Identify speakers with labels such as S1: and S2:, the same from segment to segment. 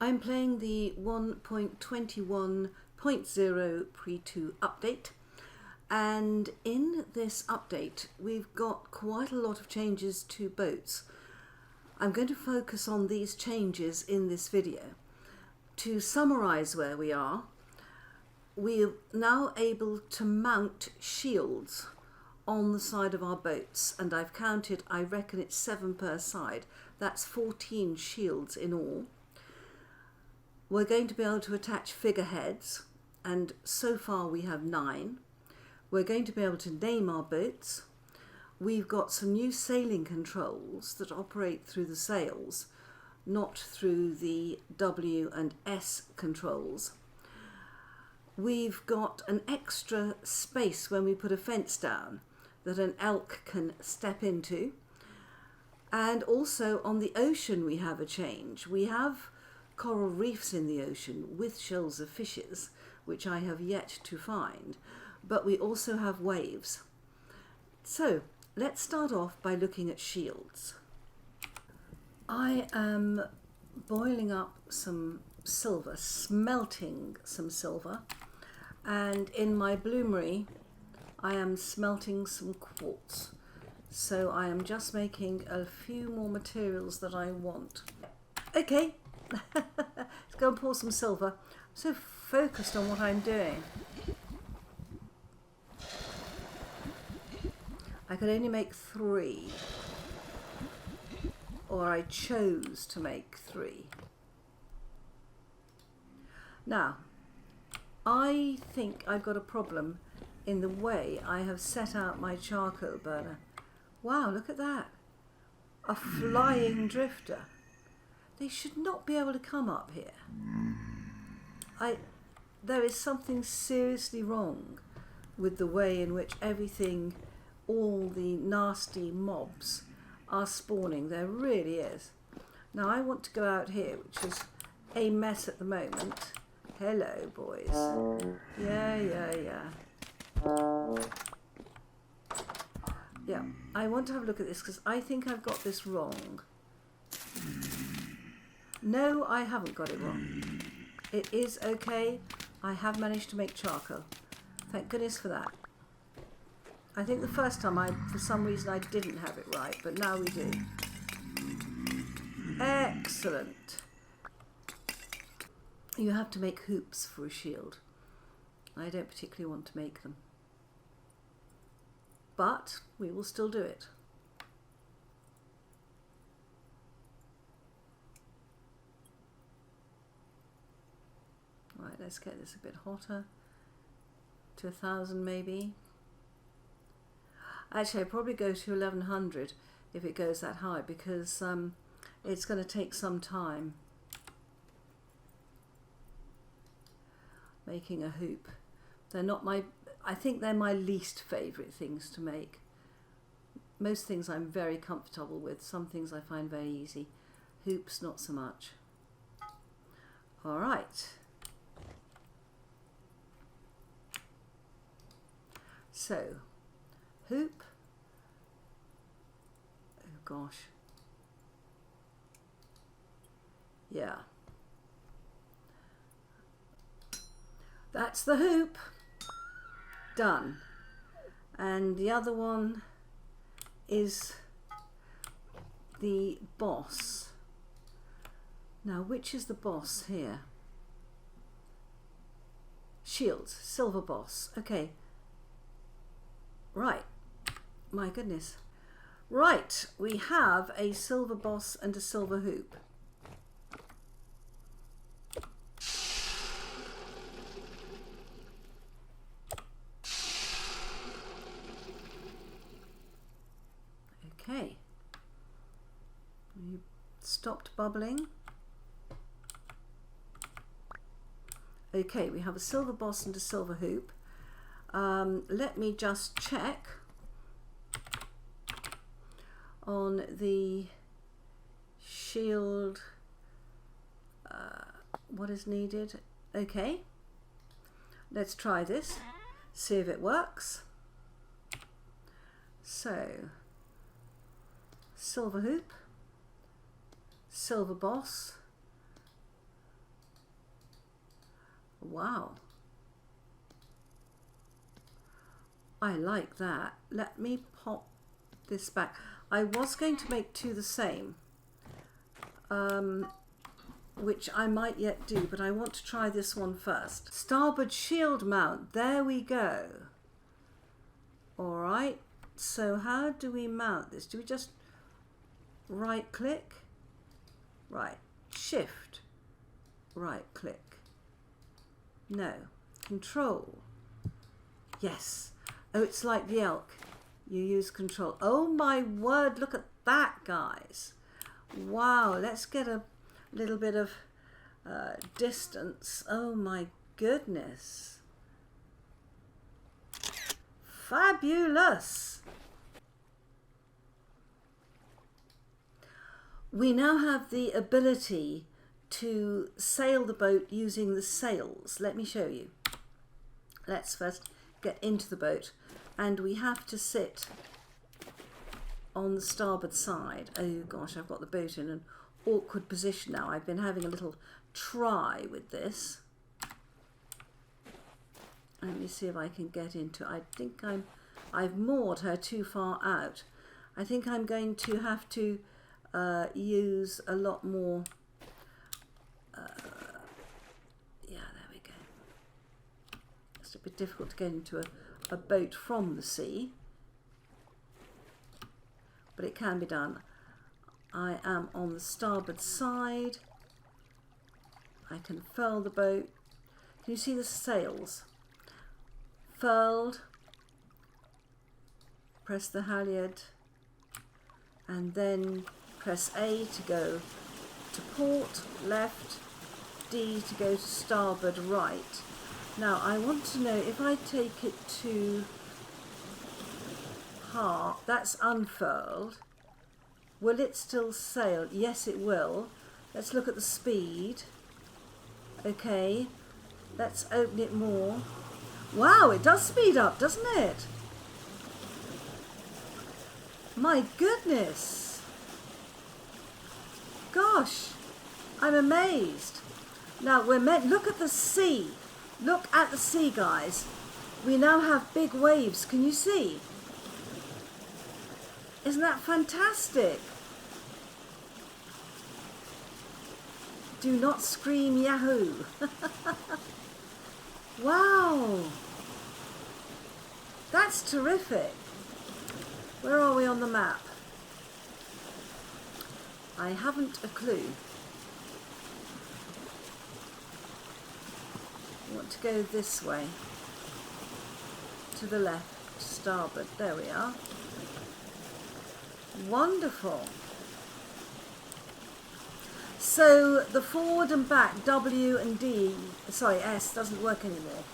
S1: I'm playing the 1.21.0 Pre-2 update, and in this update we've got quite a lot of changes to boats. I'm going to focus on these changes in this video. To summarise where we are now able to mount shields on the side of our boats, and I've counted, I reckon it's 7 per side. That's 14 shields in all. We're going to be able to attach figureheads, and so far we have 9. We're going to be able to name our boats. We've got some new sailing controls that operate through the sails, not through the W and S controls. We've got an extra space when we put a fence down that an elk can step into. And also on the ocean we have a change. We have coral reefs in the ocean with shoals of fishes, which I have yet to find, but we also have waves. So let's start off by looking at shields. I am boiling up some silver, smelting some silver, and in my bloomery I am smelting some quartz. So I am just making a few more materials that I want. Okay, let's go and pour some silver. I'm so focused on what I'm doing. I could only make 3, or I chose to make 3. Now, I think I've got a problem in the way I have set out my charcoal burner. Wow, look at that. A flying drifter. They should not be able to come up here. There is something seriously wrong with the way in which everything, all the nasty mobs are spawning. There really is. Now I want to go out here, which is a mess at the moment. Hello, boys. Yeah. Yeah, I want to have a look at this because I think I've got this wrong. No, I haven't got it wrong. It is okay. I have managed to make charcoal. Thank goodness for that. I think the first time for some reason I didn't have it right, but now we do. Excellent. You have to make hoops for a shield. I don't particularly want to make them, but we will still do it. Right, let's get this a bit hotter, to 1,000 maybe. Actually, I'd probably go to 1,100 if it goes that high, because it's going to take some time making a hoop. They're not I think they're my least favourite things to make. Most things I'm very comfortable with. Some things I find very easy. Hoops, not so much. All right. So, hoop. Oh gosh. Yeah. That's the hoop. Done. And the other one is the boss. Now, which is the boss here? Shields, silver boss. Okay. Right. My goodness. Right. We have a silver boss and a silver hoop. Okay, you stopped bubbling. Okay, we have a silver boss and a silver hoop. Let me just check on the shield what is needed. Okay, let's try this, see if it works. So, silver hoop, silver boss, Wow. I like that. Let me pop this back. I was going to make two the same, which I might yet do, but I want to try this one first. Starboard shield mount. There we go. All right. So how do we mount this? Do we just right click? Right. Shift. Right click. No. Control. Yes. Oh, it's like the elk. You use control. Oh my word, look at that, guys. Wow, let's get a little bit of distance. Oh my goodness. Fabulous. We now have the ability to sail the boat using the sails. Let me show you. Let's first get into the boat, and we have to sit on the starboard side. Oh gosh, I've got the boat in an awkward position now. I've been having a little try with this. Let me see if I can get into it. I think I've moored her too far out. I think I'm going to have to use a lot more. Yeah, there we go. It's a bit difficult to get into a boat from the sea, but it can be done. I am on the starboard side. I can furl the boat. Can you see the sails? Furled. Press the halyard and then press A to go to port, left, D to go to starboard, right. Now I want to know if I take it to half, that's unfurled. Will it still sail? Yes, it will. Let's look at the speed. Okay, let's open it more. Wow, it does speed up, doesn't it? My goodness. Gosh, I'm amazed. Now we're meant, look at the sea. Look at the sea, guys. We now have big waves. Can you see? Isn't that fantastic? Do not scream Yahoo. Wow. That's terrific. Where are we on the map? I haven't a clue. I want to go this way. To the left, starboard. There we are. Wonderful. So the forward and back, W and D, sorry, S doesn't work anymore.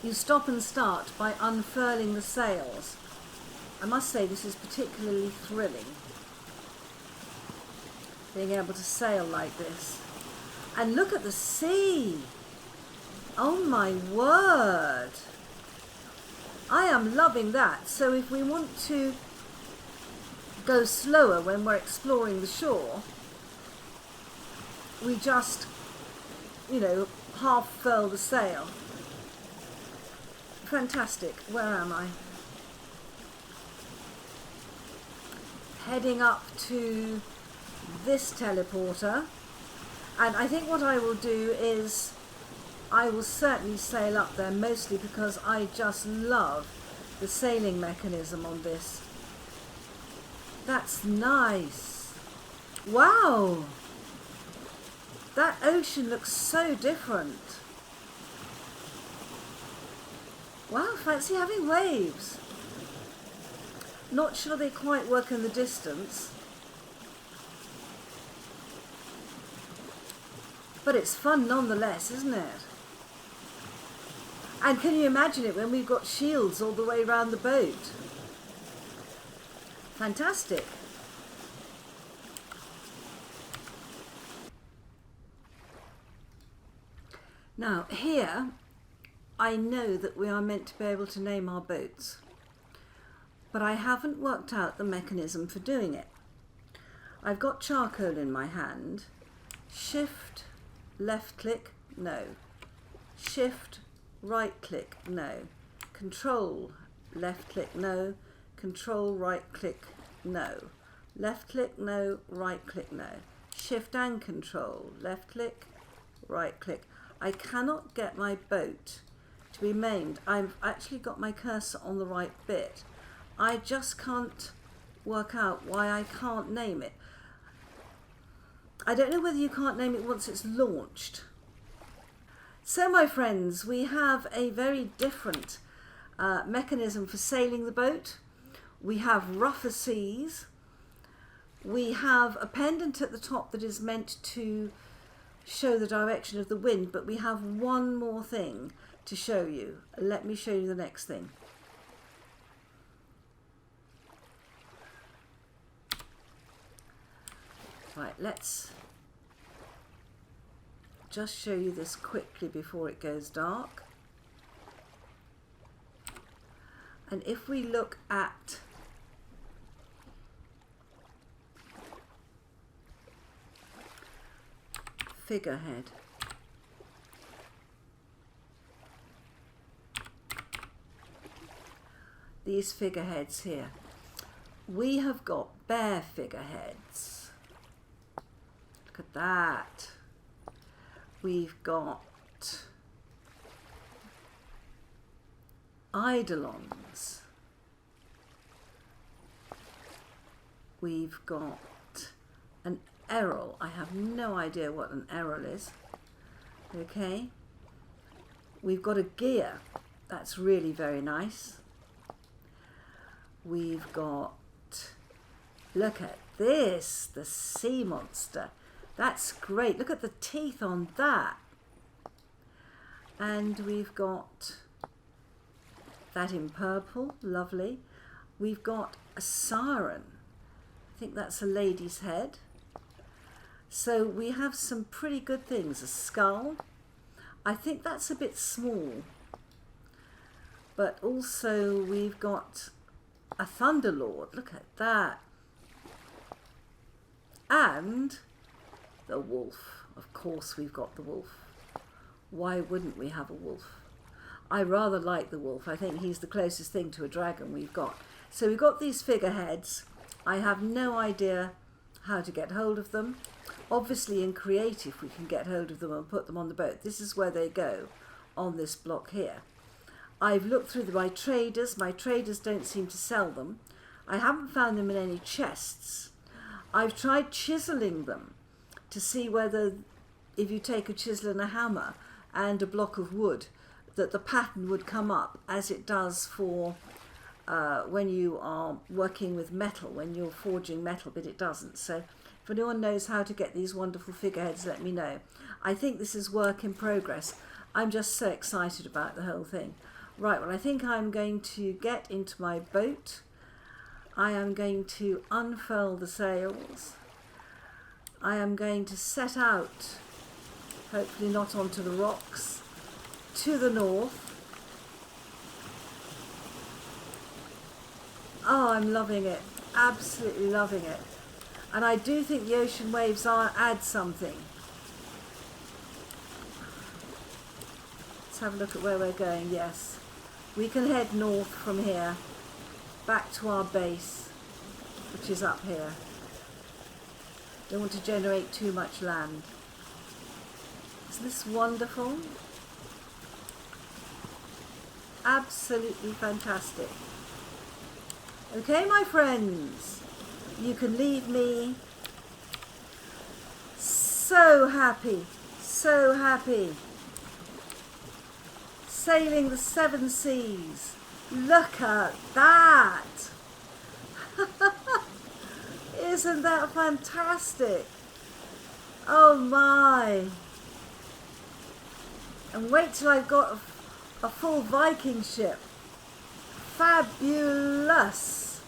S1: You stop and start by unfurling the sails. I must say this is particularly thrilling, being able to sail like this. And look at the sea. Oh my word. I am loving that. So if we want to go slower when we're exploring the shore, we just, you know, half furl the sail. Fantastic. Where am I? Heading up to this teleporter, and I think what I will do is I will certainly sail up there, mostly because I just love the sailing mechanism on this. That's nice. Wow, that ocean looks so different. Wow, fancy having waves. Not sure they quite work in the distance, but it's fun nonetheless, isn't it? And can you imagine it when we've got shields all the way around the boat? Fantastic. Now here, I know that we are meant to be able to name our boats, but I haven't worked out the mechanism for doing it. I've got charcoal in my hand. Shift, left click, no. Shift, right click, no. Control, left click, no. Control, right click, no. Left click, no. Right click, no. Shift and control, left click, right click. I cannot get my boat to be named. I've actually got my cursor on the right bit. I just can't work out why I can't name it. I don't know whether you can't name it once it's launched. So my friends, we have a very different mechanism for sailing the boat. We have rougher seas. We have a pendant at the top that is meant to show the direction of the wind, but we have one more thing to show you. Let me show you the next thing. Right, let's just show you this quickly before it goes dark. And if we look at figurehead, these figureheads here, we have got bare figureheads. Look at that. We've got eidolons. We've got an errol. I have no idea what an errol is. Okay. We've got a gear. That's really very nice. We've got, look at this, the sea monster. That's great. Look at the teeth on that. And we've got that in purple. Lovely. We've got a siren. I think that's a lady's head. So we have some pretty good things. A skull. I think that's a bit small. But also we've got a Thunderlord. Look at that. And the wolf. Of course we've got the wolf. Why wouldn't we have a wolf? I rather like the wolf. I think he's the closest thing to a dragon we've got. So we've got these figureheads. I have no idea how to get hold of them. Obviously in creative we can get hold of them and put them on the boat. This is where they go, on this block here. I've looked through my traders. My traders don't seem to sell them. I haven't found them in any chests. I've tried chiseling them to see whether, if you take a chisel and a hammer and a block of wood, that the pattern would come up as it does for when you are working with metal, when you're forging metal, but it doesn't. So if anyone knows how to get these wonderful figureheads, let me know. I think this is work in progress. I'm just so excited about the whole thing. Right, well, I think I'm going to get into my boat. I am going to unfurl the sails. I am going to set out, hopefully not onto the rocks, to the north. Oh, I'm loving it. Absolutely loving it. And I do think the ocean waves add something. Let's have a look at where we're going. Yes. We can head north from here, back to our base, which is up here. Don't want to generate too much land. Isn't this wonderful? Absolutely fantastic. Okay, my friends, you can leave me so happy, so happy. Sailing the 7 seas. Look at that. Isn't that fantastic? Oh my. And wait till I've got a full Viking ship. Fabulous.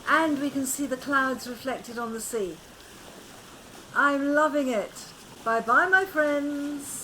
S1: And we can see the clouds reflected on the sea. I'm loving it. Bye bye, my friends.